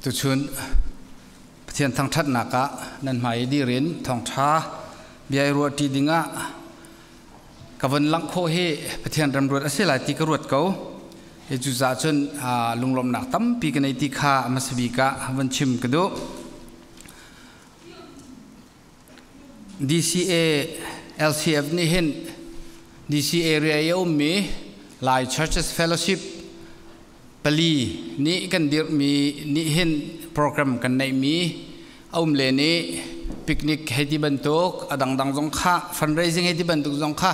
ตุชุนเทียนทางทัดนักะนั่นหมายดีเรียนทองท้าเบียรัวตีดิงะกับวันลังโคเฮเทียนรำรวดอาศัยหลายตีกรวดเขาจุดจ่าจนลุงลมหนักตั้มปีกันในตีข้ามาสบีกะวันชิมกระดู DCA LCF นี่เห็น DCA เรียยมีหลาย Churches Fellowship ปลีนี่กันเดียมีนี่เห็นโปรแกรมกันในมีเอาเลนี้ปิกนิกให้ที่บรรทุกดังๆจงค่า fundraising ให้ที่บรรทุกจงค่า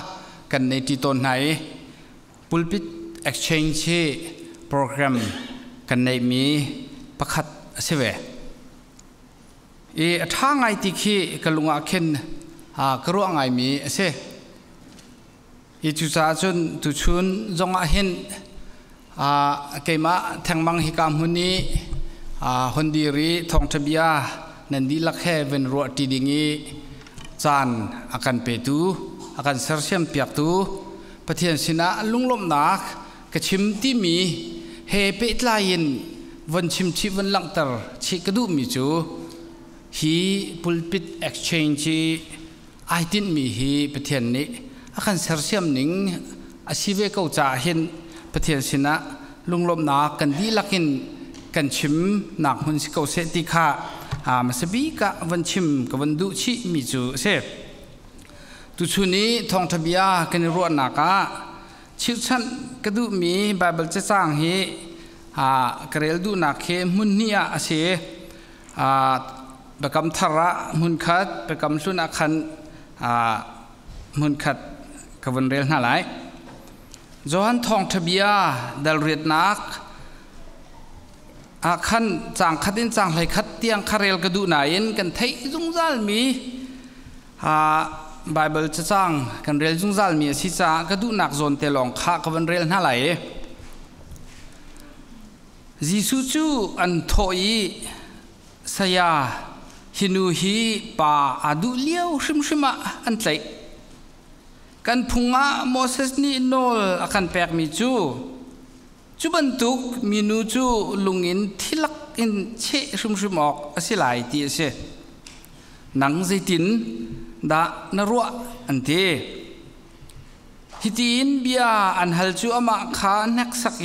กันในที่ต้นไหน pulpit exchange โปรแกรมกันในมีประคัดเสวถ้าไงที่ขี้กลุงอาเข็นกระรู้ไงมีเสจุดจ่าจนตุชุนจงอาเห็นเกี่ยมาแทงมังฮิกามหุนีฮอนดีรีทองทบียานันดีลักเฮเวนรัวตีดิ่งีจานอาการเปตูอาการเสือเสียมเปียกตูปะเทียนสินะลุงลมนักกระชิมที่มีเฮเปิดลายินวันชิมชีวันหลังตร์ชิกระดูมีจูฮีพุลปิดเอ็กซ์เชนจีไอตินมีฮีปะเทียนนี้อาการเสือเสียมหนิงอาชีวะเก่าจ่าเห็นปะเทียนสินะลุงลมนักกันดีลักินกันชิมหนักหุ่นสิเกาเสติค่ะมาสบีกะวันชิมกับวันดุชิมิจูเซตุชุนี้ทองทบียากันรัวนักะชิวชันกระดูมีไบเบิลจะสร้างฮีกระเรลดูนักเขมุนเนียเสประกำทระมุนขัดประกำสุนักขันมุนขัดกับวันเรลน่าไหลจวนทองทบียาดัลเรียดนักขันจางขัดินจางไหลขัดเตียงคาเรลกระดูนายนกันไทยจุงซัลมีไบเบิลจะจางกันเรลจุงซัลมีสิจ้ากระดูนักโซนเตลองข้ากับวันเรลน่าไหลจิสุจูอันโทยสยาฮินูฮีปาอดูเลี้ยวชิมอันใจกันพุงะโมเสสนี่โนลอาการแปลกมีจูบรรทุกมีนูจูลุงอินที่ลักอินเชะชุมออกอาศัยหลายตีเสหนังใจตินดานรัวอันเทฮิตินเบียอันฮัลจูอามาคานักสัก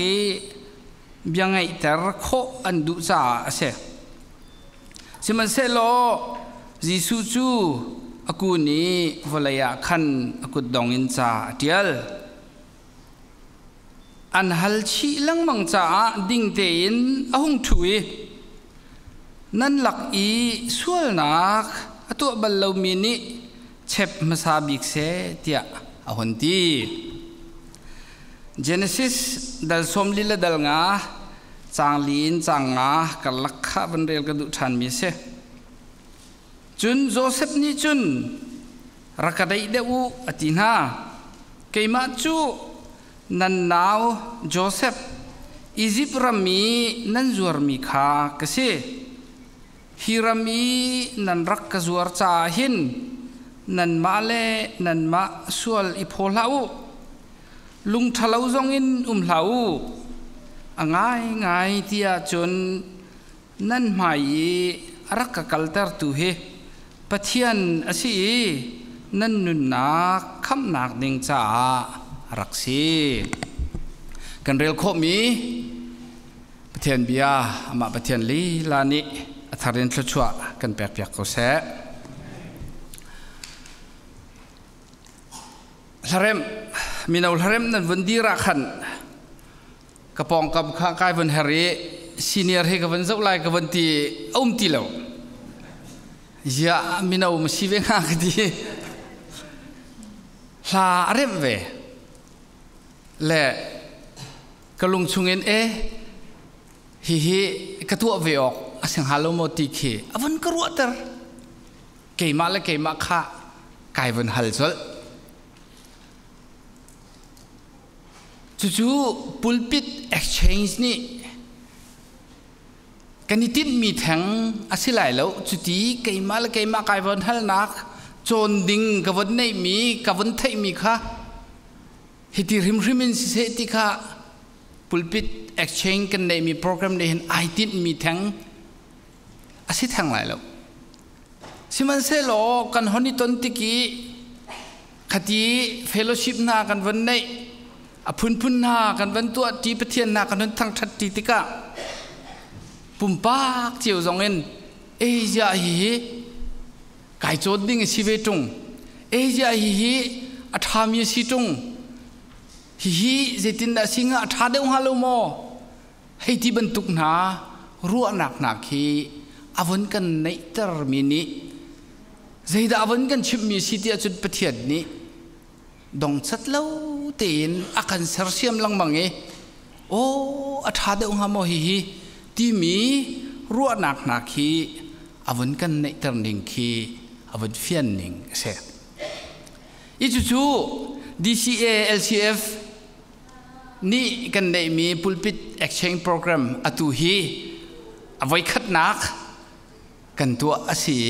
เบียงไงแต่โคอันดุจ่าเสสิมันเซโลจิสุจูอากูนี้วลายขันอากูดองอินจ่าเดียลอันฮัลชีลังมังจ่าดิ่งเตียนอาหงถุยนั่นหลักอีส่วนนักตัวบัลลามินิเชฟมาซาบิกเซเตียอาหนตีเจเนซิสดัลสมลิลดัลงาจางลีนจางงากัลลักขะบันเรลกระดุทันมิเซจุนโจเซฟนี่จุนรักได้เดอูอตินาเกมาจูนันนาวโจเซฟอียิปต์รามีนันจวรมีข้ากษฮิรามีนันรักกจวรจ่าหินนันมาเลนันมาสวลอิโพลาวลุงทะเลาจงอินลาวง่ายที่อาจนนั่นหมายรักกัลเตอร์ตุเฮปะเทียนอาศัยนั่นนุนนักคำนักดิ่งจ่ารักสีกันเรียลโคมีปะเทียนเบียมาปะเทียนลีลานิอัธรินทชัวกันแปลกๆก็เสฮาเร็มมีนาฮาเร็มนั้นวันดีรักขันกระปองกับข้างกายวันฮารีซีเนียร์ให้กับวันเจ้าลายกับวันที่ตีแล้วยามีนาไม่ชีวงากดีลาเร็มเวและกระลุงชงเงินฮิกระตัวเวออกอาศัยฮาโลโมติเคอวันกระรัวเตอร์เกี่ยมาและเกี่ยมาข้ากายวันฮัลซลจู่ๆ pulpit exchange นี่กันนิติมีแทงอาศัยหลายแล้วจุดที่เกี่ยมาและเกี่ยมากายวันฮัลนักโจนดิ่งกับวันไหนมีกับวันไทยมีค่ะฮิติริมนสิเสติค่ะ pulpit exchange กันในมีโปรแกรมในเห็นไอติดมีแทง อาศิทางไหนแล้วสิมันเสโลกันฮอนิตนติกีคดีเฟลโลชิพนากันวันนี้อพุนพุนนากันวันตัวจีปเทียนนากันนั้นทางทัดติติกะปุ่มปากเจียวจงเงินเอเจาฮีไก่โจดดิ้งสิเวตุงเอเจาฮีอัฐามีสิตุงฮีเจตินดาสิงห์อัฐาเดวฮาโลโมให้ที่บรรทุกนารัวหนักหนักฮีอวันกันในตรมินิใจดาวันกันชิมมีสิทธิ์จุดปฏิญนี้ดงสัตเล่าเตียนอาการเสียเสียมลังบังเอโอ้อัฐาเดวฮาโมฮีที่มีรัวหนักหนักฮีอวันกันในตรนิงฮีอวันเฟียนนิงเสียอีจู่ DCA LCF นี่กันในมี Pulpit Exchange Program อตุฮีเอาไว้คัดนักกันตัวอาศัย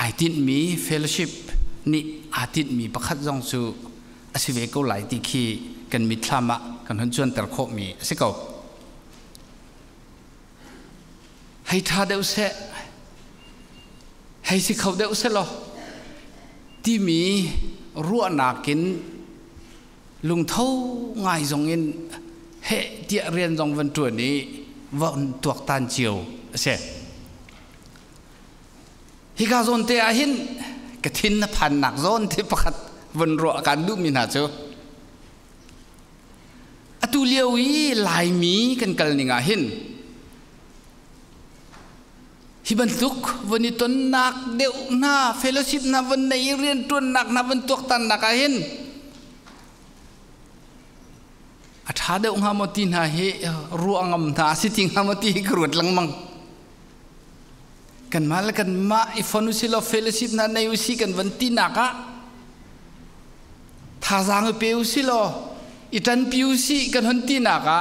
อาทิตย์มี Fellowship นี่อาทิตย์มีประคัดจงสูอาศัยเวก็หลายที่ขี้กันมิตรมะกันหันชวนแต่ละข้อมีสิเขาให้ท่าเดวเสให้สิเขาเดวเสหรอที่มีรัวนากินลุงเท่าง่ายจงเงินเฮเดียเรียนจงวันตัวนี้วันตัวตันเจียวเสฮิกาโซนเตียหินกระทินพันหนักโซนที่ประคัดวันรัวการดูมินาเจ้าอตุเลียวอีลายมีกันกัลนิงาหินฮิบันทุกวันนี้ต้นนักเดียวหน้าเฟลโลชิพนาวันในเรียนตัวนักนาวันตัวตันนักหินอาชาเดองฮามตินหาเฮรัวงมนาสิจิงฮามติกรุดลังมังกันมาแล้วกันมาอิฟานุสิลเฟลชิปนั้นในอุสิกันวันตินักะท่าจางเปอุสิลอิตันปิอุสิกันวันตินักะ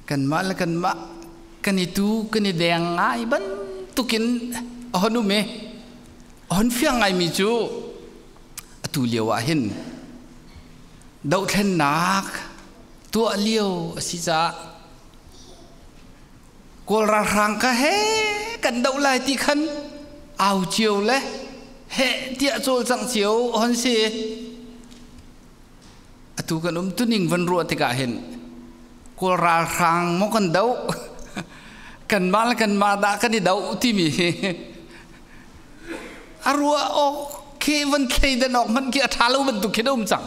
กันมาแล้วกันมากันituกันแดงไงบันตุกินอ๋อนุเมอ๋อเฟียงไงมิจูตุเลียวหินดาวเทนนักตัวเลี้ยวสิจ้ากอลรังก็เฮกันดาวไล่ที่ขันเอาเจียวเลยเฮเดียโจลจังเจียวฮันซีตุกันตุนิงวันรัวติกาเห็นกอลรังมกันดาวกันมาแล้วกันมาด่ากันที่ดาวที่มีอารัวโอเควันเคยเดินออกมันเกี่ยทาลูมันตุกเขดมจัง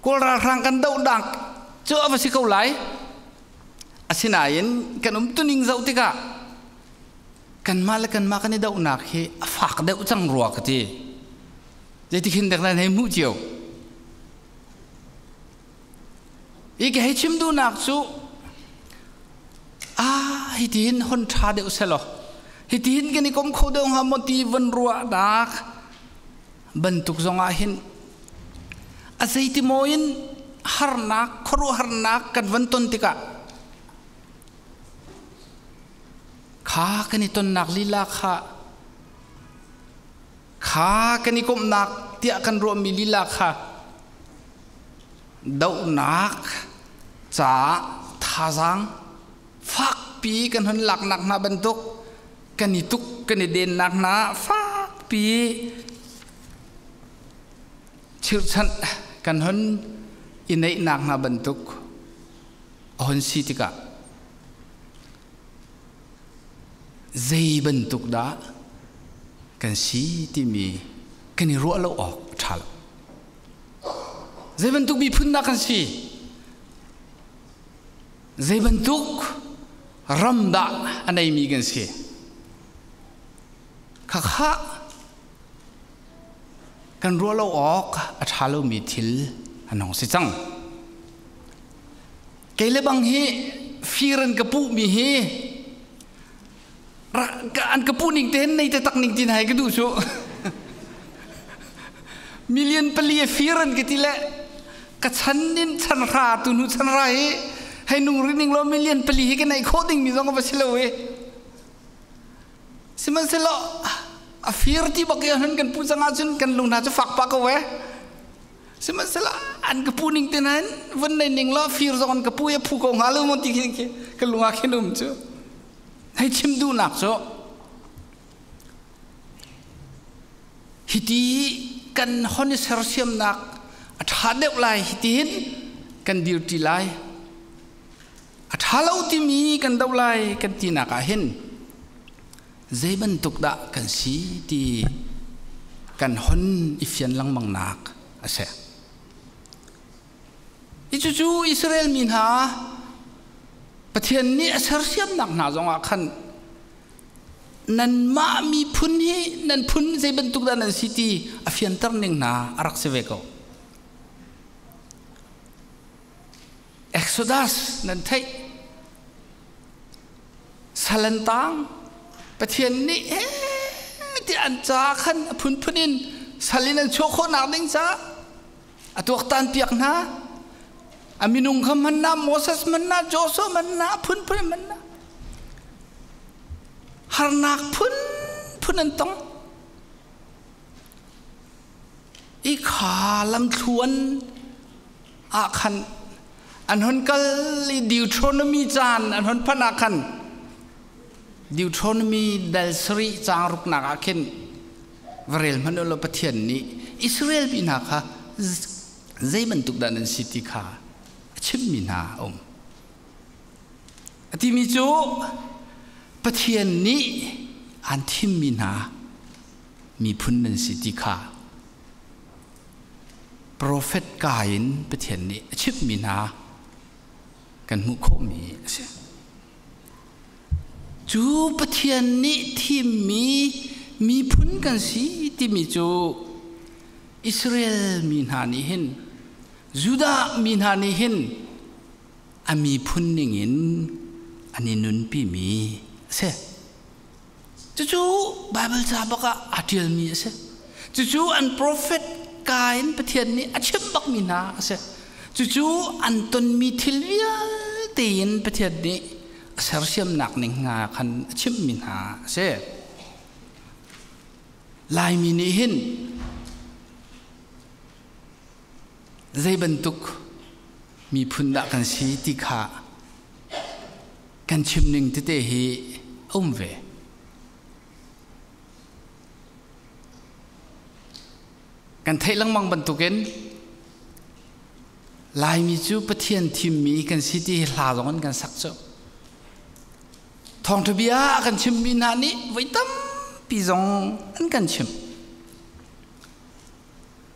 กอลรังกันดาวดังเจ้าอะไรสิเขาไหลอาศินายินกันตุนิงเจ้าติกากันมาแล้วกันมากันที่ดาวนักเฮฝากดาวจังรัวกันที่จะที่คิดแต่ละในมู่เจียวอีกให้ชิมดูนักสู้ฮิตินคนชาเดียวเสลอฮิตินกันนี่ก็มโคเดียวหามตีวันรัวดักบรรทุกจงอาหินอาศัยที่โมยินฮาร์นักครูฮาร์นักกันวันต้นติกะข้ากันนี่ต้นนักลีลาข้ากันนี่ก็มนักเตียกันรวมมีลีลาข้าดาวนักจ่าท่าจังฟักปีกันหันหลักหนักนาบรรทุกกันนี่ตุกกันนี่เด่นหนักนาฟักปีชื่อฉันกันหันอินในหนักนาบรรทุกหันสิติกะใจบรรทุกดากันสีที่มีกันนี่รัวเราออกทัลใจบรรทุกมีพื้นนักกันสิใจบรรทุกรำดาอันไหนมีกันสิข้ากันรัวเราออกอัฐาเรามีทิลอันน้องสิจังเกลบังเฮฟีรันกระปุมีเฮอันกระปุนิ่งเต้นในแต่ตักนิ่งที่ไหนก็ดูชัวมิลเลียนเปลี่ยฟีรันกันทีละกระชั้นนินชั้นราตุนุชั้นไรให้นุ่งรินิ่งเราไม่เลียนปลีกันในโคดิ้งมีสองกับเสลวยสิมันเสลอฟีร์ที่บอกอย่างนั้นกันพูดสังอาจุนกันลุงน่าจะฝักปากเอาไว้ Semasala an kepuning tenan wen nei ning lo fir zon kepu ya pu ko ngalu mon ti ke kelunga kenum chu hai chim du nak so hiti kan honi sersiam nak athadep lai hitin kan duty lai athalau ti mi kan dau lai kan ti nak a hin zeiban tuk da kan si ti kan hon ifian lang mang nak ase ichu Israel min ha pathian ni asar siam nak na zonga khan nan ma mi phun hi nan phun zeiban tuk da nan city afian tar ning na arak se veko Exodus nan thai salantang pathian ni ti an cha khan phun phunin salinan chokho nak ding cha atuak tan piak na aminung kham man na Moses man na Joshua man na phun man na har nak phun an tong i kha lam thuan a khan an hon kal Deuteronomy chan an hon phana khan Deuteronomy dal sri chang ruk nak a khen varel manolo pathian ni Israel bina kha zeiman tuk dan city kha chim mina ati mi chu pathian ni an thim mina mi phun nan city kha prophet kain pathian ni chim mina kan mu kho mi se chu pathian ni thim mi phun kan si ti mi chu Israel min ha ni hin Judah min ha ni hin ami phun ning in ani nun pi mi se chu Bible cha baka atil mi se chu an prophet kain pathian ni achim bak min ha se chu an ton mi thilvial tin pathian ni asar siam nak ning nga khan achim min ha se lai mi ni hin zai bentuk mi phunda kan si ti kha kan chim ning te hi ve kan thai lang mang bentuken lai mi chu pathian thim mi kan si ti hla zong kan sak cho thong thbia kan chim mi na ni vaitam pi zong an kan chim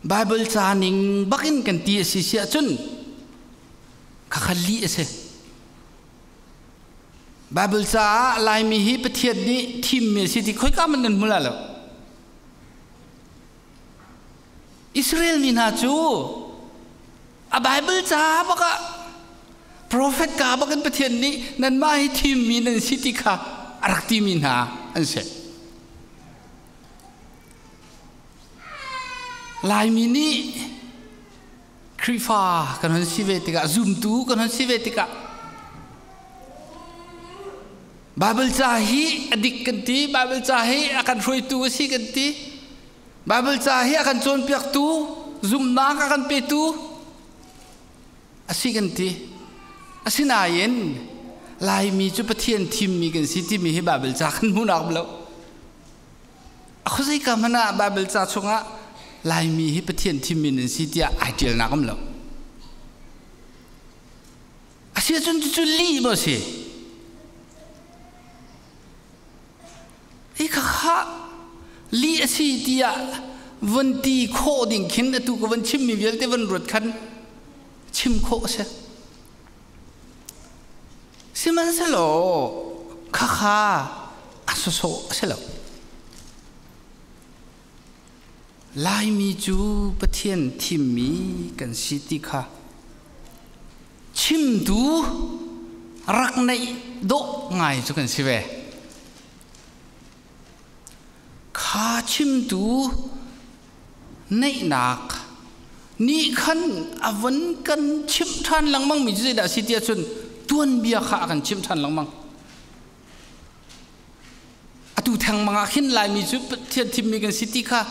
Bible cha ning bakin kan ti si sia chun kha khali ase Bible cha lai mi hi pathian ni thim mi si ti khoi ka man nan mula lo Israel ni na chu a Bible cha baka prophet ka bakan pathian ni nan ma hi thim mi nan si ti kha arak ti mi na an se lai mi ni krifa kan han sivetika zoom tu kan han sivetika Bible cha hi adik kan ti Bible cha hi akan roi tu si kan ti Bible cha hi akan chon piak tu zoom na akan pe tu asi kan ti asina yen lai mi chu pathian thim mi kan si ti mi hi Bible cha kan mu nak blo akhosai ka mana Bible cha chunga lai mi hi pathian thim min si tia ideal na kam lo asia chun chu li mo si e kha li asi tia van ti kho ding khin tu ko van chim mi vel te van rot khan chim kho se siman selo kha aso so selo lai mi chu pathian thim mi kan si ti kha chim du rak nei do ngai chu kan si ve kha chim du nei nak ni khan avan kan chim than lang mang mi ji da si tia chun tuan bia kha kan chim than lang mang atu thang manga khin lai mi chu pathian thim mi kan si ti kha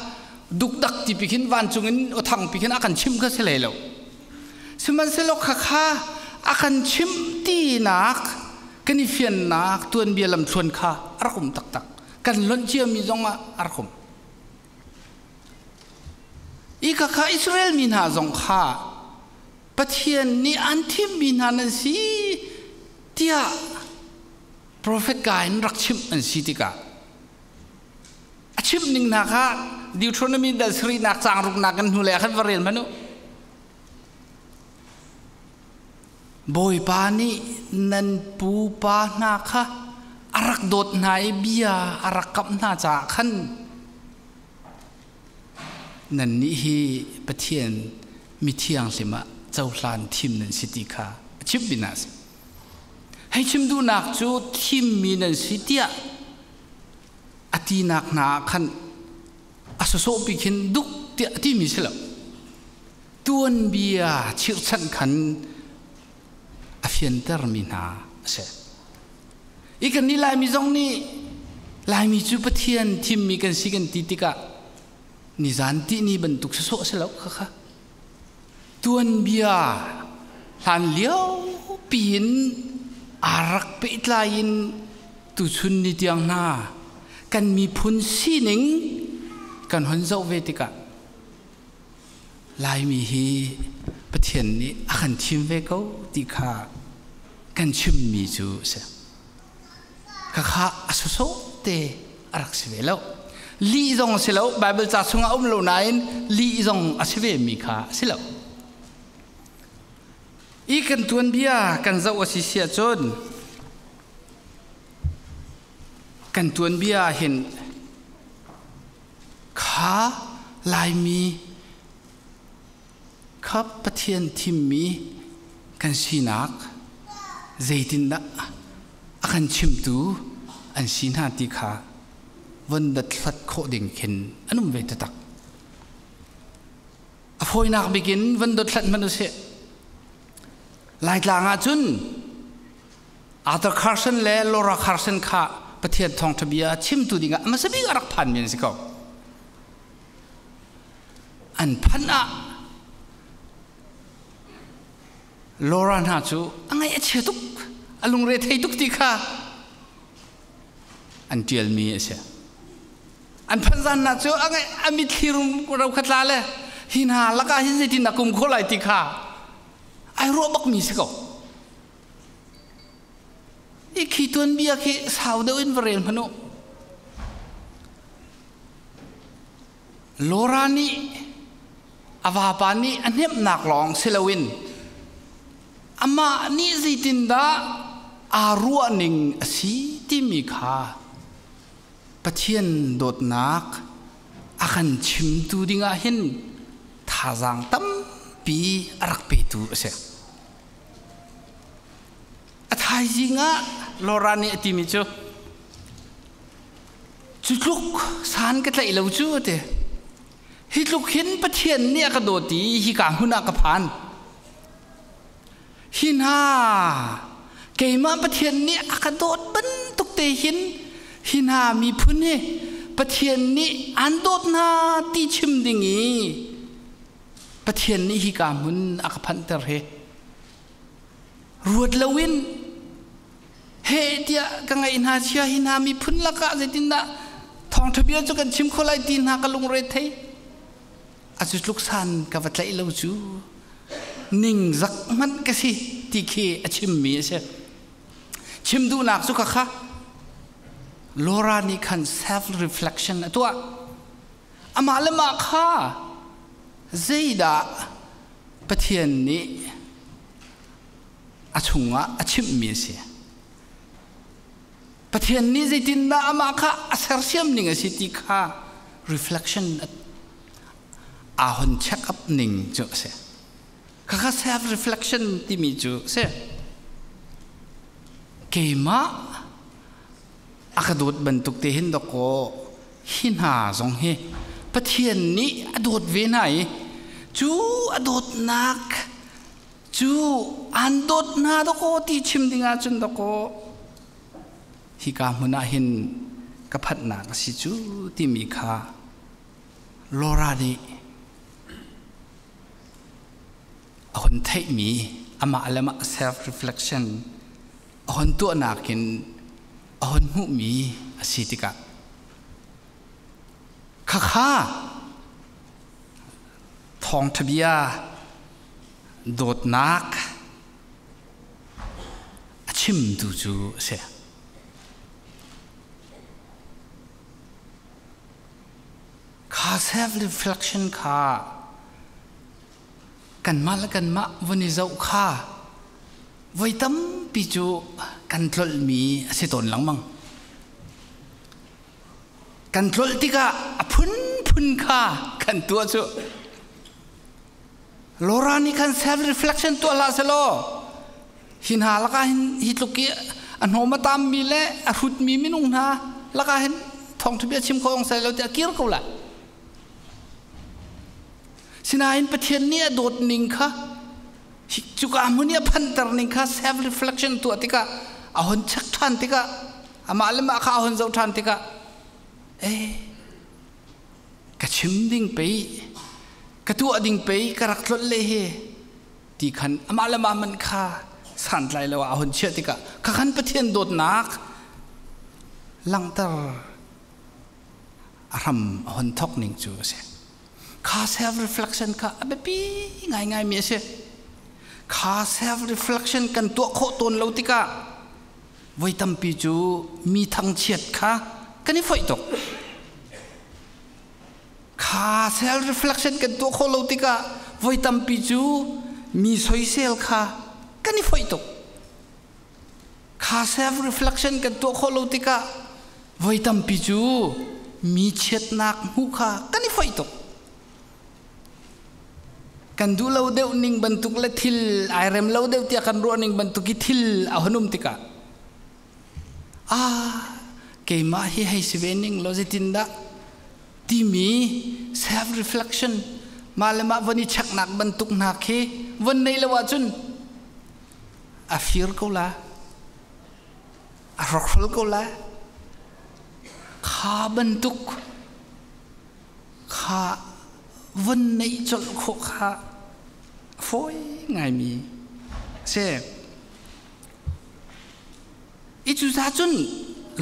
ดุกดักที่พิขินวันจุงินอทังพิขินอากันชิมก็เสลยแล้วสมันเสลกข้าอากันชิมตีนักกันอีเฟียนนักตัวเบียลำชวนข้าอารมณ์ตักกันล้นเชี่ยมีจงอารมณ์อีกข้าอิสราเอลมีนาจงข้าปะเทียนนี่อันที่มีนานันสีเดียโปรเฟตกายนรักชิมอันสีติกาชิมหนึ่งนะคะดิวทรอนมีดัชรีนักจางรุกนักกันหูเล่ขันวเรียนมนุบอยปานีนันปูปานาคะอารักโดดนายเบียอารักกับนาจากขันนันนี่ฮีปะเทียนมีเที่ยงสิมาเจ้าลานทีมนันสิติค่ะชิมบินัสให้ชิมดูนักจูทีมมีนันสิติอะอตีนักนาขันอาศัยโซบิขินดุกเตียที่มีเสลตัวนเบียชิรชันขันอฟิยนเตอร์มีนาเสอีกันนี่ลายมีจงนี่ลายมีจูปะเทียนทีมมีกันสิกันติติกะนิจานที่นี่บรรทุกโซเสลค่ะตัวนเบียหันเลี้ยวปีนอารักไปอิตลายินตุชุนนิตยังนากันมีพุนสีหนึ่งกันหันเจ้าเวติกะลายมีฮีปะเทียนนี้อากันชิมเวก้ติกากันชิมมีจูเสกะข้าอสุโซเตอารักสิเวลลีจงสิลาวไบเบิลจัดส่งเอาโลนายน์ลีจงอาศิเวมีข้าสิลาวอีกันตัวนเบียกันเจ้าสิเสียจนกันตัวนเบียเห็นข้าลายมีข้าปะเทียนทิมมีกันสีนักใจดินนะอากันชิมตูอันสีนาติข้าวันดัดฟัดโคดิ่งเข็นอันนุ่มเวทตักอภัยนักบิกินวันดัดฟัดมนุษย์ลายกลางอาจุนอาร์เธอร์คาร์สันและลอราคาร์สันข้าประเทศทองทบียชิมตูดิงะมันสบิกรักพันมีนสิเขาอันพันอะลอรานาจูอังไงเชื่อตุกอลุงเรทให้ตุกติค่ะอันเจียลมีเสียอันพันจันนาจูอังไงอามิทีรุมเราขัดลาเลยหินหาลักหินสิทินักกุมโคไลติค่ะไอรัวบักมีสิเขาอีกขีดตัวเบียขีสาวเดินบริเวณพนุโลรานีอาวาปานีอันเนบนักลองเซลวินอามานี่สิตินดาอารัวนิงสีที่มีค่าปะเทียนโดดนักอากันชิมตูดิงาเห็นท่าจังตั้มปีรักเปตูเสียอาทายจริงะโลรานีติมิจูจุดลุกสานก็ใจเราจูเตฮิตลุกเห็นปะเทียนเนี่ยกระโดดตีฮิกางหุนักพันหินหาเกี่ยมาปะเทียนเนี่ยกระโดดบันตุกเตหินหามีพุ่นเนี่ยปะเทียนนี่อันโดดนาตีชิมดิ่งงี้ปะเทียนนี่ฮิกางหุนอักพันเตอร์เฮรวดละวินเฮเดียกังไงอินหาเชียหินหามีพุ่นละกะเจตินนะทองทะเบียนจุกันชิมคนไล่ตีนหากลุงเรทเทอาจุลุกสันกับวัดไหลเราจูนิ่งจักมันก็สิที่เคชิมมีเช่ชิมดูนักสุขค่ะโลรานี่คัน self reflection ตัวอามาเลมาค่ะใจดาปะเทียนนี้อาชงะอาชิมมีเช่ปะเทียนนี้ใจดินดาอามาค่ะอาเสรเซียมนิ่งสิที่ค่ะ reflection อาหอนเช็คอัพนิ่งจุเช่ข้า self reflection ที่มีจุเช่เกี่ยมาอากาศดูดบรรทุกเตหินดอกหินหาสงเฮปะเทียนนี้อดูดเวนัยจูอดูดนักจูอันดูดนาดอกที่ชิมดิ่งอาจุนดอกฮิกามุนาหินกับพัดนักสิจูที่มีค่า โลรานีคนไทยมีอามาเลมา self reflection คนตัวนักกินคนหูมีสิทธิกะข้าทองทบียโดดนักชิมดูจูเสียข้า self reflection ข้ากันมาและกันมาวันนี้เจ้าข้าไว้ตั้มปีจูกันทลมีสิตนหลังมังกันทลที่กะพุนข้ากันตัวจูโลรานี่กัน self reflection ตัวละเสโลหินหาละกันหิตลุกี้อันหัวมาตามมีเละอรุดมีมินุงนาละกันทองทบียชิมของใส่เราจะเกี่ยวกับละสินาอินประเทศนี้โดดนิ่งค่ะจุกอามุนีพันตรนิ่งค่ะ self reflection ตัวติกะอาหนชักทันติกะอามาเลมาข้าอาหนเจ้าทันติกะกระชิมดิ่งไปกระตัวดิ่งไปกระรักลดเลยที่ขันอามาเลมามันข้าสั่นไหลแล้วอาหนเชื่อติกะข้าขันประเทศโดดนักลังตรรำอาหนทอกนิ่งจูเสข้า self reflection ข้าแบบปีง่ายมีเสียข้า self reflection กันตัวโคตรเราติกะไว้ตั้มปีจูมีทางเฉียดข้ากันนี่ไฟตกข้า self reflection กันตัวโคตรเราติกะไว้ตั้มปีจูมีสอยเซลข้ากันนี่ไฟตกข้า self reflection กันตัวโคตรเราติกะไว้ตั้มปีจูมีเฉียดนักหูข้ากันนี่ไฟตกกันดูเราเดียวนิ่งบรรทุกและทิลไอเรมเราเดียวที่กันรัวนิ่งบรรทุกทิลเอาหนุ่มติกะเกี่ยมาให้สเวนิ่งเราจะตินดะที่มี self reflection มาเลยมาวันนี้ชักหนักบรรทุกหนักวันนี้ละว่าจุนฟิร์กูละรักฟลกูละข้าบรรทุกข้าวันนี้จนโคข้าโฟยง่ายมีเช่อิจุซาจุน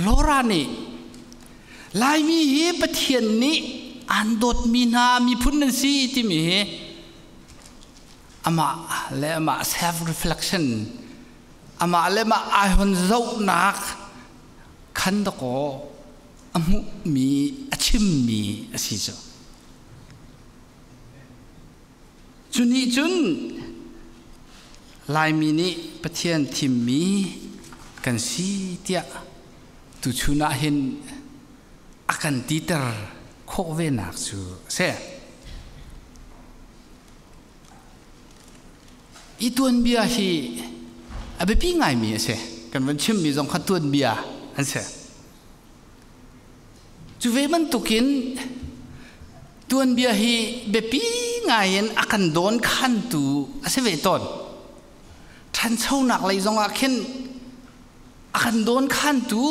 โลรานีลายมีเฮปะเทียนนี้อันโดดมีนามีพุนนันซีที่มีอามาและอามา self reflection อามาและมาไอฮอนเจ้านักขันตะโกอามุมีอาชิมมีสิจ้าจุนนี้จุนลายมีนี้ประเทศทิมมีกันสีเดียตุชุนาเห็นอาการตีเตอร์โคเวนักจูเสียอีตัวนเบียฮีอาเบปีง่ายมีเสียกันวันชิมมีจงขัดตัวนเบียอันเสียจูเวมันตุกินตัวนเบียฮีเบปีง่ายนอาการโดนขันตูอาเสวตอนท่านเช่าหนักเลยจงอาเข็นอาการโดนขันตู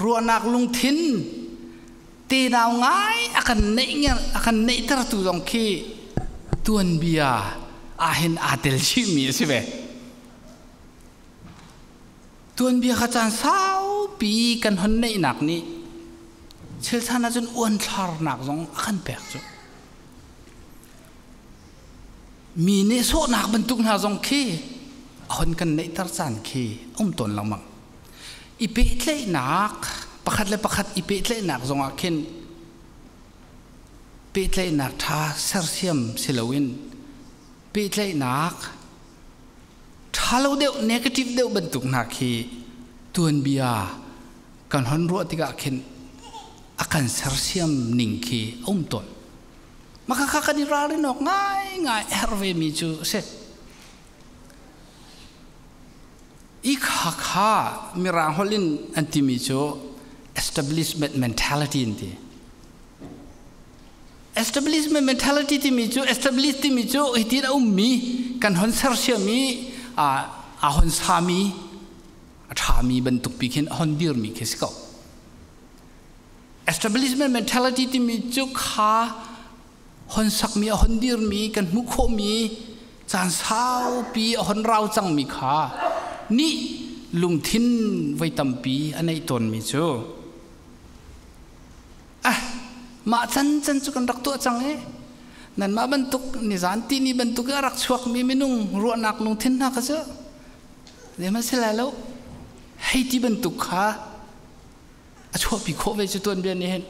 รัวนักลุงทินตีดาวง่ายอาการเนี้ยอาการเนี้ยตระตูจงคีตัวนเบียอาเห็นอาเดลชิมีใช่ไหมตัวนเบียขจรสาวปีกันคนเนี้ยหนักนี้เชื่อท่านจนอ้วนทาร์หนักจงอาการแปลกจุมีเนโซนักบรรทุกนาจงคีคนกันเนตรสันคีตนละมังอีเปตเลยนักประคัดเลยประคัดอีเปตเลยนักจงอาเข็นเปตเลยนักท่าเซอร์เซียมเซลวินเปตเลยนักท่าเราเดียวเนกาทีฟเดียวบรรทุกนักคีตัวนเบียกันหันรัวติกาเข็นอาการเซอร์เซียมนิ่งคีตนmaka kakak dirari nok ngai RV miju se ikha mirang holin anti miju establishment mentality inti establishment mentality ti miju establish ti miju hitin ummi kan hon sarsia mi a hon sami athami bentuk bikin hon dir mi kesko establishment mentality ที่มีจุกขาหอนสักมีหอนดีร์มีกันมุขโคมีจานเศร้าปีหอนเราจังมีขานี่ลุงทินไว้ตั้มปีอันไหนตนมีจูมาจันจุกันรักตัวจังนั่นมาบรรทุกนิสานที่นี่บรรทุกรักชวกมีเมนุ่งรัวนักลุงทินนักจ้ะเดี๋ยวมาเสร็จแล้วให้ที่บรรทุกขาชวกปีโคเวจตัวเบียนนี่เห็น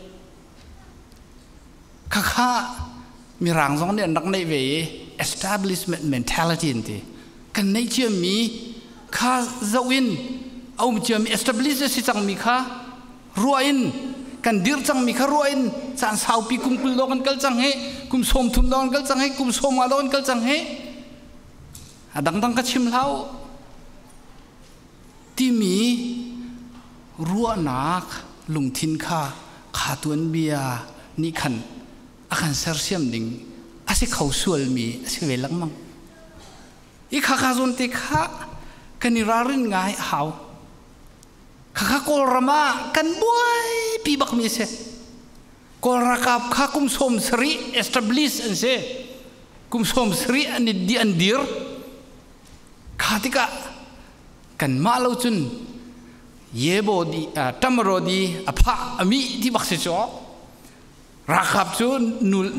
ข้ามีร่างทรงเนี่ยนักในเว establishment mentality นี่กันในเชื่อมีข้าจะวินเอาเชื่อมี establish สิจังมีข้ารวยนกันดีร์จังมีข้ารวยนจานสาวปีกุมกุลโลกันกัลจังเฮกุมสมทุมโลกันกัลจังเฮกุมสมมาโลกันกัลจังเฮดังกัชิมเล่าที่มีรัวนักลุงทินข้าขาตัวนเบียนี่ขันอาการเสียเสียมดิ่งอาศัยเขาสวลมีอาศัยเวลังมั่งอีข้าจนติข้ากันนิรารินง่ายหาวข้ากอลรามากันบ่อยปีบักมีเสกอลรักข้ากุมสมสรี establish อันเสกุมสมสรีอันนี้ดีอันดีร์ข้าติกะกันมาเลวจุนเยโบดีตัมโรดีอภะอมิที่บักเสจอรักครับจุน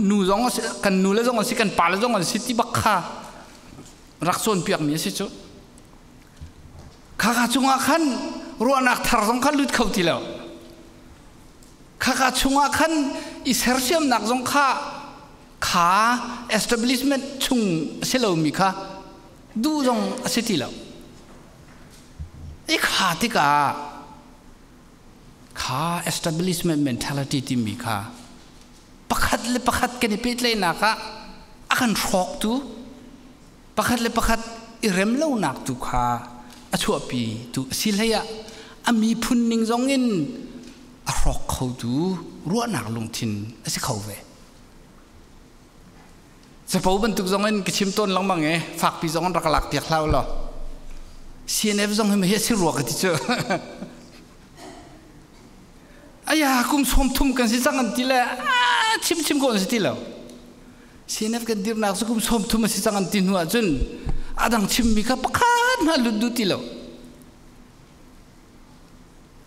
นูจงกันนูเลจงสิกันปาเลจงสิที่บักข้ารักส่วนเปียกมีเสจอข้าจุงอาขันรัวนักทาร์จงขันลุดเข้าที่แล้วข้าจุงอาขันอิสราเอลนักจงข้า establishment ชุงเสลามีข้าดูจงสิที่แล้วข้าที่ข้า establishment mentality ที่มีข้าปักขัดเลยปักขัดกันพิจเลยนักข้าอาการช็อกตัวปักขัดเลยปักขัดอิเรมเล่านักตัวข้าชัวปีตัวสิเลยอามีพุ่นนิ่งจงอินรอกเขาดูรัวนักลงทินสิเขาเวจะพบรรทุกจงอินกิชิมต้นลังบังเงฝากปีจงอินรักหลักเตียกเล่าหรอCNF จงให้มาเฮ็ดสิรัวกันที่เจออายาคุมสมทุ่มกันสิจังกันที่ละชิมก่อนสิที่แล้ว CNF กันดีนักสุขุมสมทุ่มสิจังกันที่หัวจนดังชิมมีข้าปะคันมาลุดดูที่แล้ว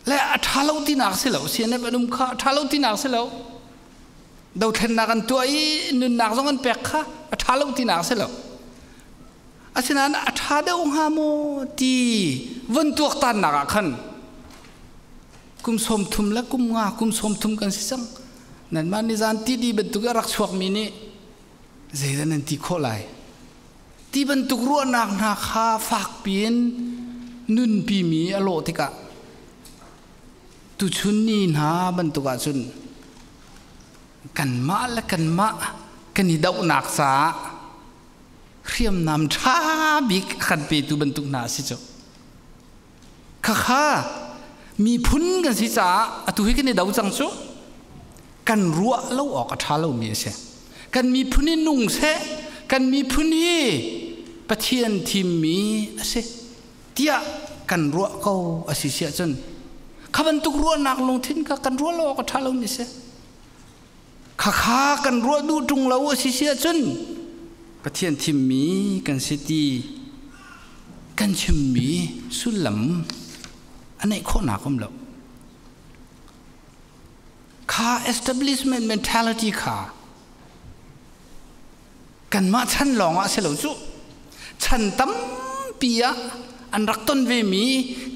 และท้าเราที่นักสิแล้ว CNF อนุมข้าท้าเราที่นักสิแล้วดาวเทนนักกันตัวอีนึนนักจงกันแปลกข้าท้าเราที่นักสิแล้วอาฉะนั้นท้าเดองหาโมตีวันตัวตันนักขันกุมสมทุมและกุมงากุมสมทุมกันสิสังนั่นมันนิจานที่ดีบรรทุกรักชวกมินิเจดันนันที่โคไลที่บรรทุกรัวนักนาคาฝากเปลี่ยนนุนปีมีอโลติกะตุชุนนี่นาบรรทุกชุนกันมาและกันมากันนิดาวนักษาเรียมนำชาบิกขัดเปตุบรรทุกนาสิจ๊ะข้ามีพุ่นกันสิจ๊ะตุให้กันในดาวจังจ๊ะกันรัวเล่าออกท้าเล่ามีเสกันมีพุ่นนี่นุ่งเสกันมีพุ่นนี่ปะเทียนทีมีเสเตียกันรัวเขาอสิเสียจนข้าบรรทุกรัวนักลงทิ้งกันรัวเล่าออกท้าเล่ามีเสข้ากันรัวดูตรงเล่าอสิเสียจนปะเทียนทิมมีกันสิตีกันชิมมีสุลมอันไหนข้อหนาคมแล้วข้า establishment mentality ข้ากันมาฉันลองเสลจุฉันตั้มปียอันรักต้นเวมี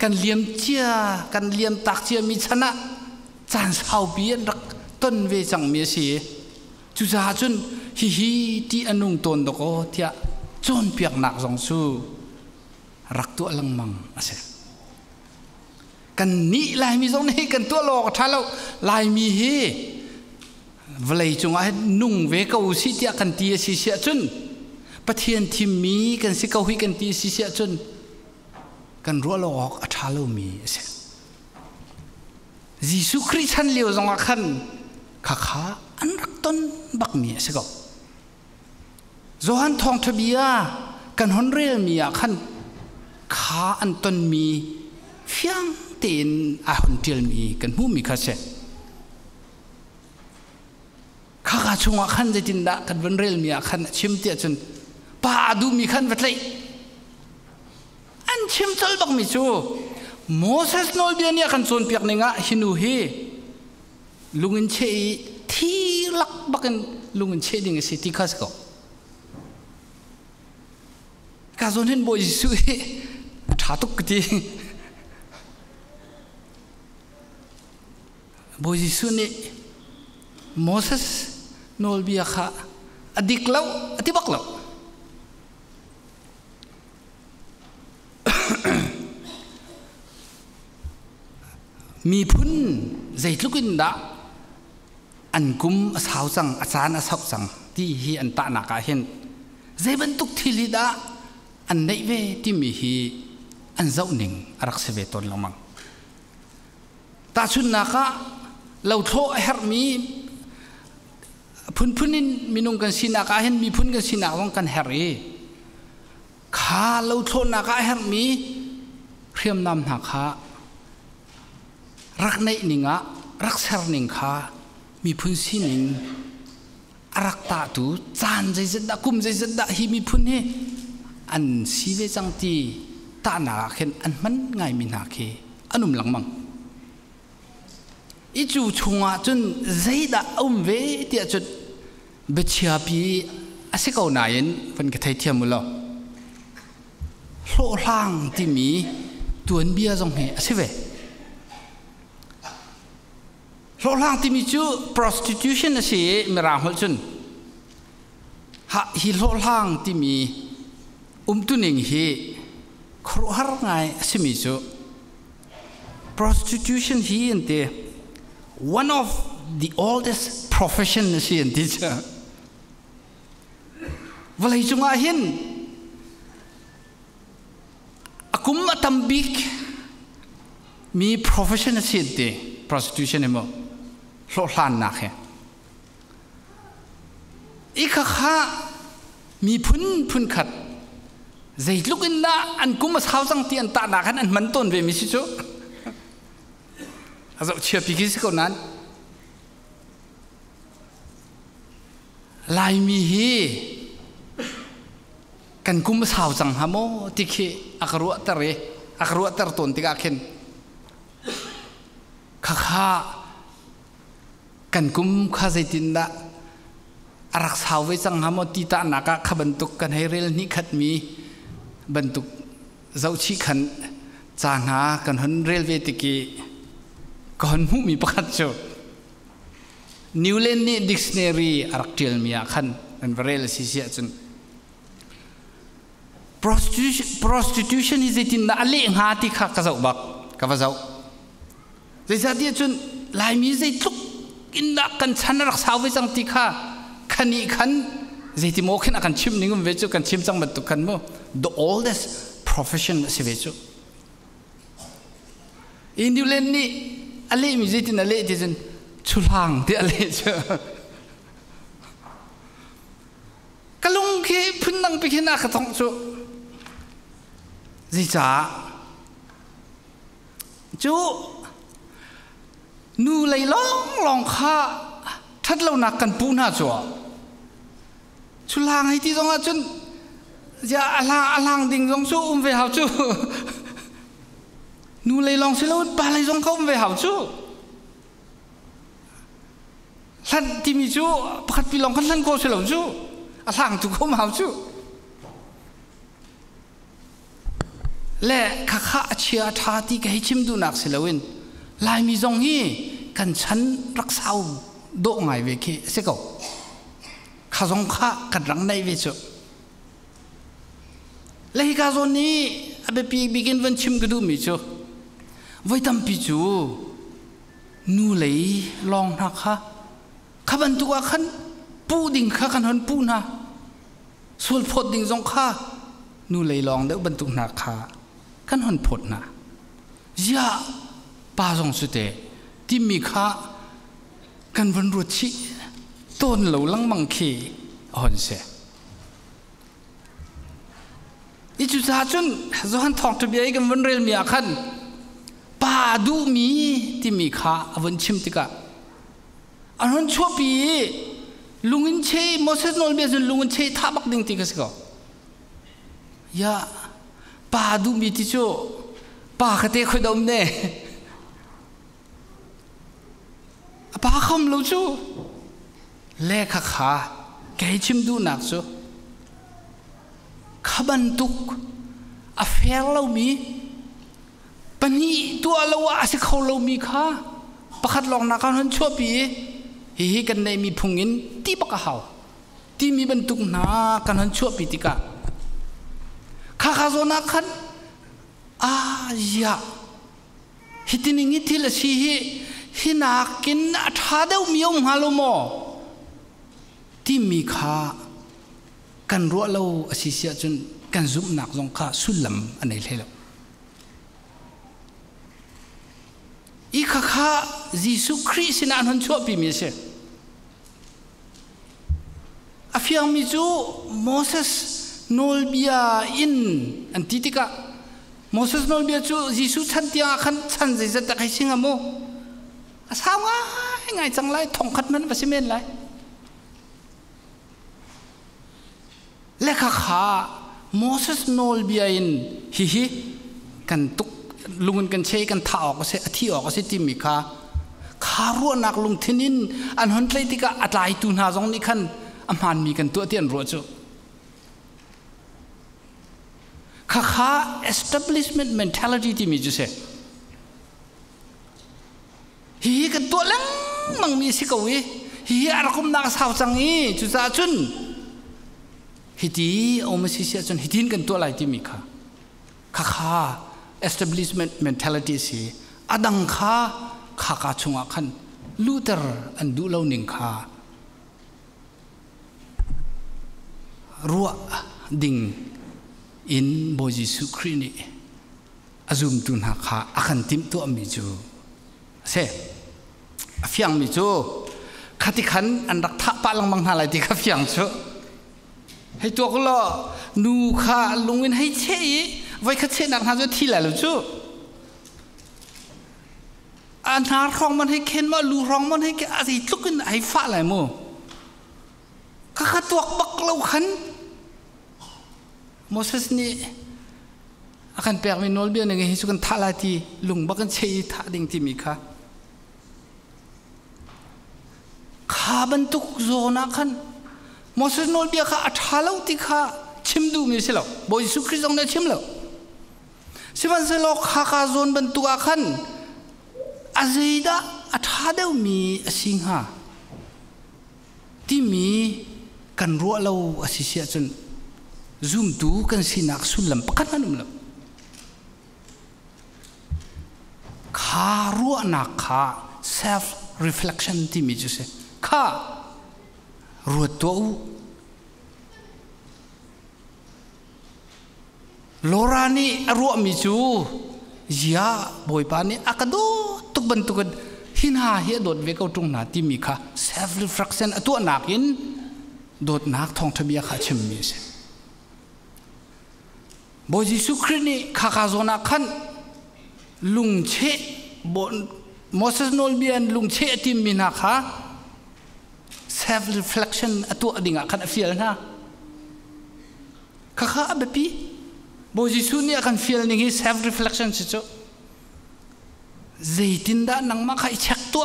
กันเลี้ยมเจียกันเลี้ยมตักเจียมีชนะจานสาวปีอันรักต้นเวจังมีเสียจุจ้าจนฮิที่อนุงตนดอกเทียจนเปียกหนักสองสู้รักตัวลังมังเสกันนี่ลายมีตรงนี้กันตัวหลอกท้าเราลายมีเฮเวลาจงไอ้นุ่งเวกเอาสิเทียกันตีสิเสียจนปะเทียนทิมมีกันสิเขาหิกันตีสิเสียจนกันรัวหลอกท้าเรามีเสยิสุคริสต์เลี้ยวจงขันข้าอันรักต้นบักมีเสกโจฮันทองทบียกันฮอนเรียมีขันขาอันต้นมีเฟียงเต็นอาฮอนเทียลมีกันหูมีข้าเส pa chunga khan jetin da kan van rel mi a khan chim tia chun pa du mi khan vatlai an chim chol bak mi chu Moses nol dia ni akan son piak ninga hinu hi lungin che thi lak bakan lungin che ding si ti khas ko ka zon hin boy su hi tha tuk ti boy su ni Moses nol bia kha adik law atibak law mi phun zai tlukin da an kum asau sang achan asau sang ti hi an ta na ka hen zai ban tuk thili da an nei ve ti mi hi an zau ning arak se ve ton lamang ta chun na ka lo tho her mi phun minung kan sina ka hen mi phun kan sina wang kan heri kha lo tho na ka her mi khiam nam na kha rak nei ninga rak ser ning kha mi phun sining arak ta tu chan jai da kum jai da hi mi phun he an si ve chang ti ta na khen an man ngai min ha ke anum langmang i chu chunga chun zai da ve ti a chut be chia pi ase ko na yen fan ke thai thiam mulo hlo hlang ti mi tuan bia jong he ase ve hlo hlang ti mi chu prostitution ase mi ra hol chun ha hi hlo hlang ti mi tu ning hi khro har ngai ase mi chu prostitution hi ante one of the oldest profession ase ante cha walai chunga hin akum atambik mi profession ase ante prostitution emo hlo hlan na khe ikha kha mi phun khat zai lukin na an kum asau sang ti an ta na khan an man ton ve mi si chu azo chia pi ki ko nan lai mi hi kan kum asau sang hamo ti khi akru tar ton ti ka khen kha kan kum kha zaitin da arak sau ve chang hamo ti ta na ka khabantuk kan herel ni khat mi bantuk zau chi khan changa kan hon railway tiki kon mu mi pakhat cho Newland ni dictionary arak til mi khan an varel si sia chun prostitution is it in ali nga ti kha ka zau bak ka wa zau zai sa dia chun lai mi zai tluk in da kan chan rak sau ve chang ti kha khani khan zai ti mo khen akan chim ningum ve chu kan chim chang mat tu kan mo the oldest profession si ve chu in Newland ni ale mi zai tin ale ti chen chulang ti ale chu kalung ke phun nang pe khena ka thong chu zai cha chu nu lai long kha that lo nak kan pu na chu chulang hai ti jong a chun ja alang ding jong chu ve hao chu nu lai long se lo pa lai jong khom ve hao chu lan ti mi chu pakhat pi long kan lan ko se lo chu alang tu khom hao chu le kha chia tha ti ka hi chim du nak se lawin lai mi jong hi kan chan rak sau do ngai ve ke se ko kha jong kha kan rang nei ve chu le hi ka zon ni abe pi begin van chim gdu mi chu voi tam pi chu nu lei long na kha khaban tu ka khan pu ding kha kan hon pu na sul phot ding jong kha nu lei long de ban tu na kha kan hon phot na ya pa jong su te ti mi kha kan van ru chi ton lo lang mang khi hon se i chu sa chun zo han thok to bi ai kan van rel mi a khan pa du mi ti mi kha avon chim ti ka an hon chu pi lungin che Moses nol bia jun lungin che thabak ding ti kas ko ya pa du mi ti chu pa khate khoi dom ne pa khom lo chu le kha kha ke chim du nak chu khaban tuk a fel lo mi pani tu lo wa se khol lo mi kha pakhat long na kan han chu pi hi kan nei mi phungin ti baka haw ti mi ban tuk na kan han chu pi ti ka kha kha zo na khan ya hitiningi thil si hi hinakin atha deu miom halomo ti mi kha kan ro lo asi sia chun kan zum nak jong kha sulam anei lelo i kha kha Jesu Christ in an chu pi mi se afiang mi chu Moses nol bia in an titika Moses nol bia chu Jesu chan tia khan chan zai zat kai singa mo asawa ngai chang lai thong khat man ba simen lai le kha kha Moses nol bia in hi kan tuk lungun kan che kan tha ok se athi ok se ti mi kha kharu nak lung thinin an hon tlai tika atlai tu na jong ni khan amhan mi kan tu tian ro chu kha establishment mentality ti mi ju se hi kan tu lang mang mi si kawi hi ar kum nak sao chang i chu za chun hi ti om si sia chun hi tin kan tu lai ti mi kha kha establishment mentality si adang kha kha chunga khan Luther an du lo ning kha ruwa ding in bo Jesu Christ ni azum tun ha kha akhan tim to mi chu se afiang mi chu khati khan an rak tha pa lang mang ha lai ti kha fiang chu hei to ko lo nu kha lungin hei che vai khát xe nặng ha cho thi lại luôn chứ anh hà rong man hay khen mà lu rong man hay cái gì lúc cái này phá lại mồ các khát tuộc bắc lâu khăn Moses ni akan permi nol biar nengi hisu kan thala ti lung bakan xe tha ding ti mi kha kha bentuk zona kan Moses nol biar kha athalau ti kha chim du mi selo bo Yesu Christ ong na chim lo siman selo kha zon bentuk akan azida athadeu mi asingha ti mi kan ro lo asisia chun zoom tu kan sinak sulam pakat manum lo kha ro na kha self reflection ti mi ju se kha ro to lorani ro mi chu ya boy pani akado tuk bentukan hinha hi dot ve ko tung na ti mi kha self reflection atu nakin dot nak thong thabia kha chim mi se bo Jesu Christ ni kha zona khan lung che bon Moses nol bian lung che tim mi na kha self reflection atu adinga khan feel na kha abepi bo Jesu ni akan feel ni self reflection chu zaitin da nang ma khai chak to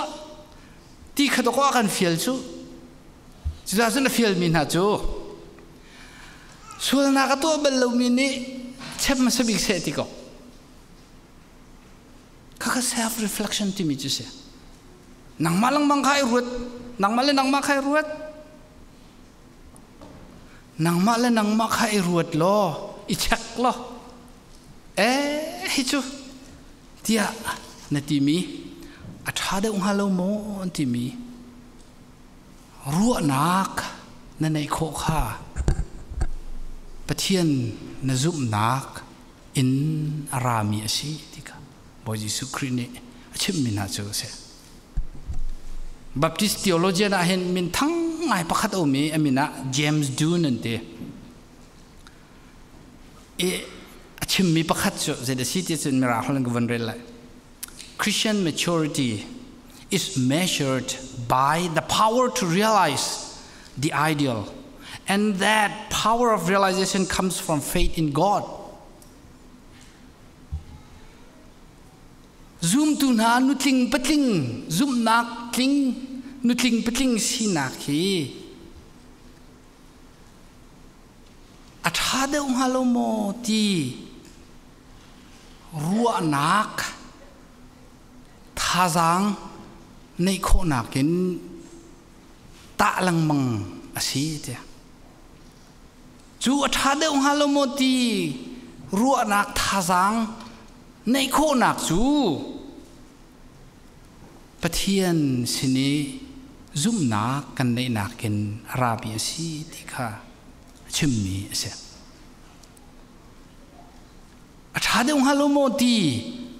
ti khado ko akan feel chu jida sun feel min ha chu sul na ka to bel mi ni chep ma sabik se ti ko ka self reflection ti mi chu se nang malang mang khai ruat nang male nang ma khai ruat nang male nang ma khai ruat lo i chak lo hi chu tia na ti mi athade ung halo mo ti mi ruwa nak na nei kho kha pathian na zum nak in arami asi tika bo Jesu Christ ni achim min ha chu se Baptist theologian a hen min thang ngai pakhat o mi amina James Dunn ante achim mi pakhat chu ze the cities in miracle govern rel Christian maturity is measured by the power to realize the ideal. And that power of realization comes from faith in God. Zoom tu na nutling patling, zoom nak kling, nutling patling sinaki. At hada halomo ti ruwa nak thazang nei kho nakin ta lang mang asi tia. Chu at hada halomo ti ruwa nak thazang nei kho nak chu pathian sini zum nak kan nei nakin rabi asi ti kha chimni ase athade halomo ti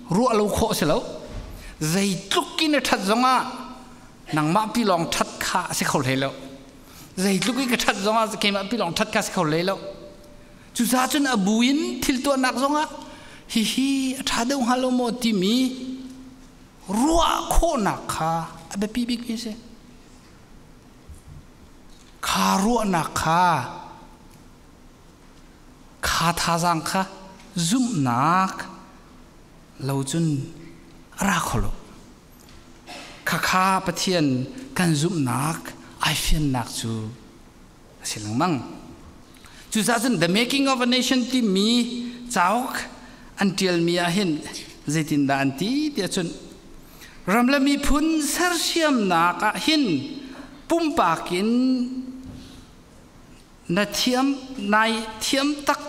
ru alo kho selo zai tlukin that zonga nang ma pi long that kha se khol helo zai tluki ka that zonga ke ma pi long that kha se khol helo chu za chun abuin thil to nak zonga hi athade halomo ti mi ru kho nak kha abe pi bi ki se kha ru nak kha kha thazang kha zum nak lo chun ra kholo kha pathian kan zum nak I feel nak chu silang mang chu sa chun the making of a nation ti mi chauk until mi a hin zaitin da anti tia chun ramla mi phun sar siam nak a hin pumpakin na thiam nai thiam tak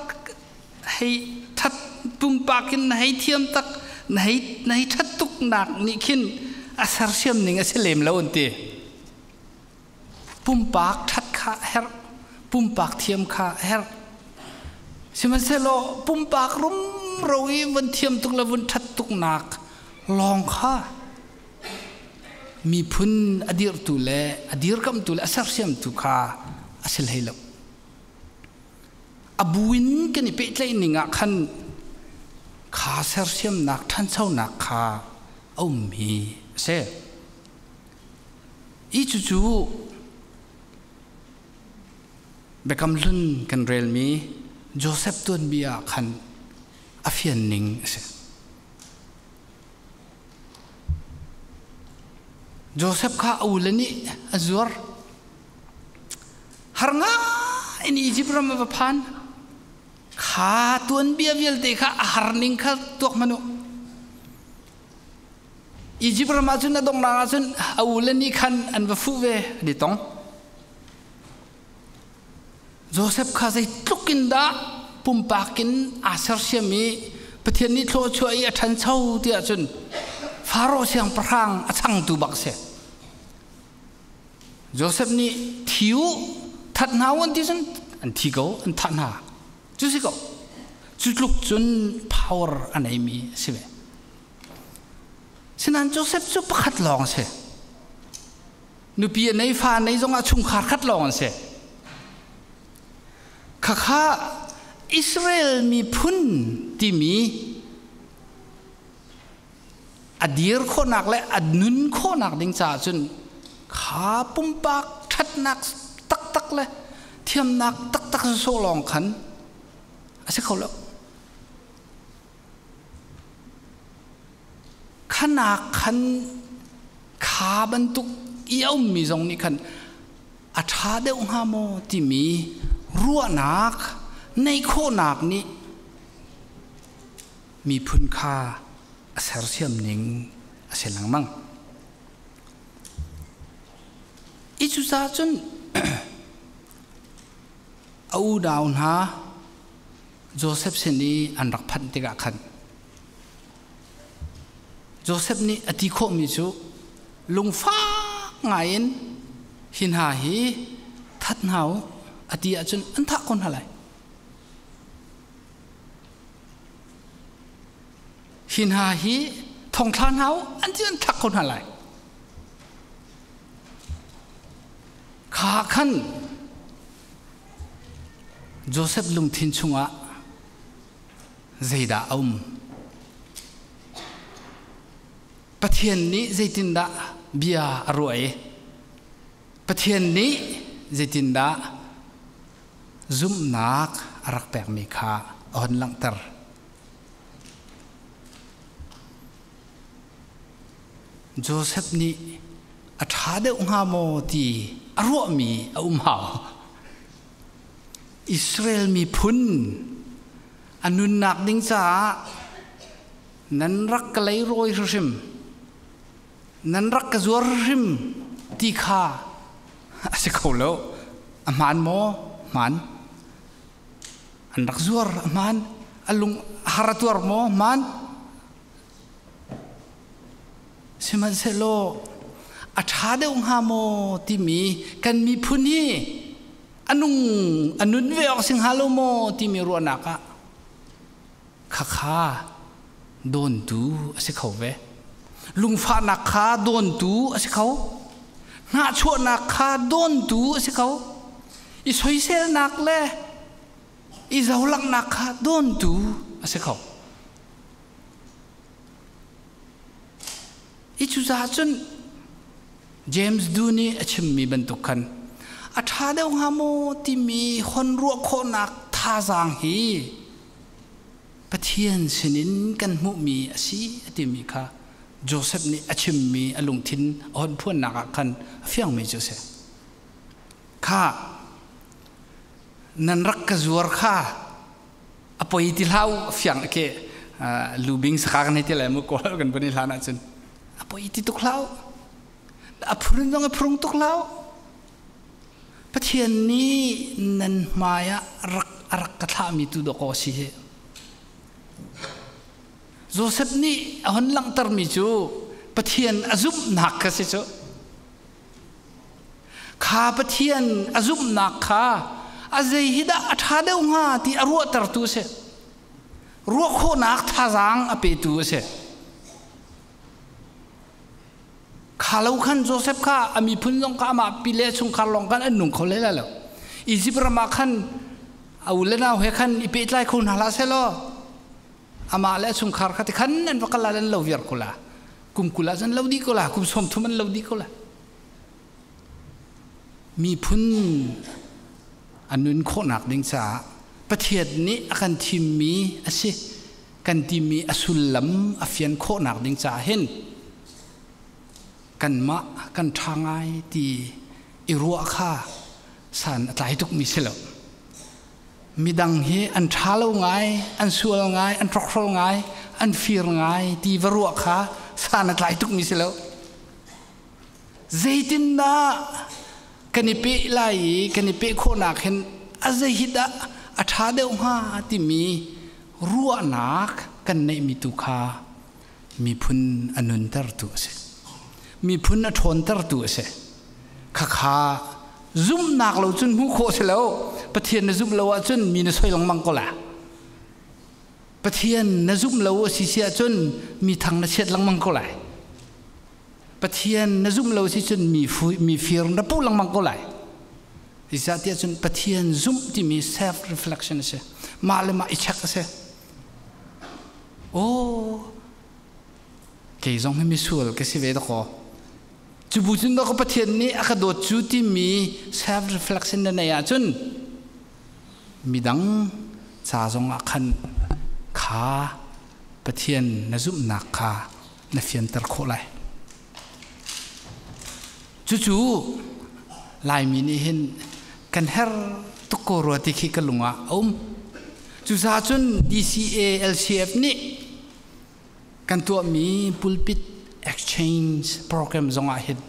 hay thắt bung pakin hay thiam tak hay thắt tuk nak ni kin asar siam ning aselem lo unti bung pak thắt kha her bung pak thiam kha her siman selo bung pak rum roi wan thiam tuk la wan thắt tuk nak long kha mi phun adir tu le adir kam tu le asar siam tu kha asel helo abuin kan ipe tlai ninga khan kha ser siam nak than chau nak kha au mi se I chu bekam lun kan rel mi Joseph tun bia khan afian ning se Joseph kha ulani azur harnga in Egypt ram vapan kha tuan bia vial te kha harning kha tok manu Egypt ram achun na dong na achun awulani khan an vafu ve di tong Joseph kha zai tlukin da pumpakin asar siami pathian ni thlo choi athan chau ti achun pharaoh siang prang achang tu bakse Joseph ni thiu that nawan ti sun an thigo an thana Jusiko, Jusluk Jun power an Amy Sive. Sinan Joseph Supakat long se. Nupi Nefa Nezonga Chunkarkat long se. Kaka Israel mi pun dimi Adir konak le adnun konak ding sa jun Ka pumpak tat nak tak tak le Tiam nak tak tak so long kan. Ase kholo khana khan kha bantuk iau mi zong ni khan atha de ha mo ti mi ruwa nak nei kho nak ni mi phun kha asar siam ning ase lang mang I chu sa chun au down ha Joseph sini anak phan tiga khan Joseph ni ati kho mi chu lungfa ngain hin ha hi that nau ati achun antha kon halai hin ha hi thong thlan hau anti antha kon halai kha khan Joseph lung thin chunga Zaida pathian ni zaitin da bia aroi pathian ni zaitin da zum nak arak pek mi kha on lang tar Joseph ni athade ungha mo ti aro mi hau Israel mi phun anun nak ding cha nan rak kalai roi rim nan rak ka zuar rim ti kha ase kholo aman mo man an rak zuar man alung haratuar mo man siman selo athade ungha mo ti mi kan mi phuni anun ve ok sing halo mo ti mi ro naka kha don tu ase khau ve lung fa nakha don tu ase khau nga chho nakha don tu ase khau I soi sel nak le I zaulak nakha don tu ase khau I chu za chun James Duni achim mi bantukan athade ungha mo ti mi hon ro kho nak tha jang hi pathian sinin kan mu mi asi ati mi kha Joseph ni achim mi alung thin on phun nak kan fiang mi Joseph kha nan rak ka zuar kha apoi ti lau fiang ke lubing sakak ni ti la mu ko kan bani lana chun apoi ti tuk lau apurun dong apurung tuk lau pathian ni nan maya rak ka tha mi tu do ko si he Joseph ni hon lang tar mi chu pathian azum nak ka se chu kha pathian azum nak kha azai hida athade ungha ti aro tar tu se ro kho nak tha jang ape tu se khalau khan Joseph kha ami phun long ka ma pile chung khar long kan anung khole la lo Egypt ra ma khan aulena he khan ipe tlai khun hala se lo ama le chung khar kha ti khan an wakala lan lo viar kula kum kula jan lo di kula kum som thuman lo di kula mi phun anun kho nak ding cha pathiat ni akan thim mi ase kan ti mi asulam afian kho nak ding cha hen kan ma kan thangai ti irua kha san atlai tuk mi selo midang hi an thalo ngai an sual ngai an trokhrol ngai an fir ngai ti varua kha san atlai tuk mi selo zaitin na kanipe lai kanipe kho nak hen azai hida athade ungha ti mi ruwa nak kan nei mi tu kha mi phun anun tar tu se mi phun a thon tar tu se kha zum nak lo chun mu kho se lo pathian na zum lo a chun mi na soi lang mang ko la pathian na zum lo si sia chun mi thang na chet lang mang ko la pathian na zum lo si chun mi fir na pu lang mang ko la isa tia chun pathian zum ti mi self reflection se ma le ma ichak se o ke zong mi sul ke si ve da ko chubu chun da ko pathian ni akado chu ti mi self reflection na ya chun midang cha zong akhan kha pathian na zum nak kha na fian tar kho lai chu lai mi ni hin kan her to ko ro ti khi ka lunga chu sa chun DCA LCF ni kan to mi pulpit exchange program zonga hit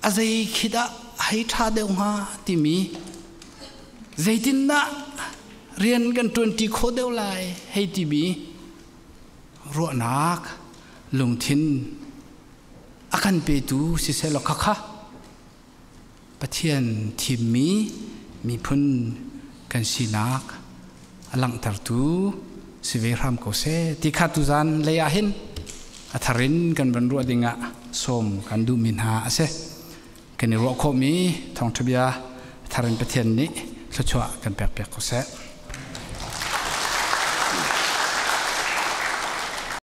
azai khida hai tha de nga ti mi zaitin na rian kan 20 kho de lai hei ti mi ro nak lung thin akan pe tu si se lo kha pathian thim mi phun kan sinak alang tar tu si ve ram ko se ti kha tu zan le ya hin atharin kan ban ru dinga som kan du min ha ase kan ro kho mi thong thbia tharin pathian ni thchwa kan pek ko se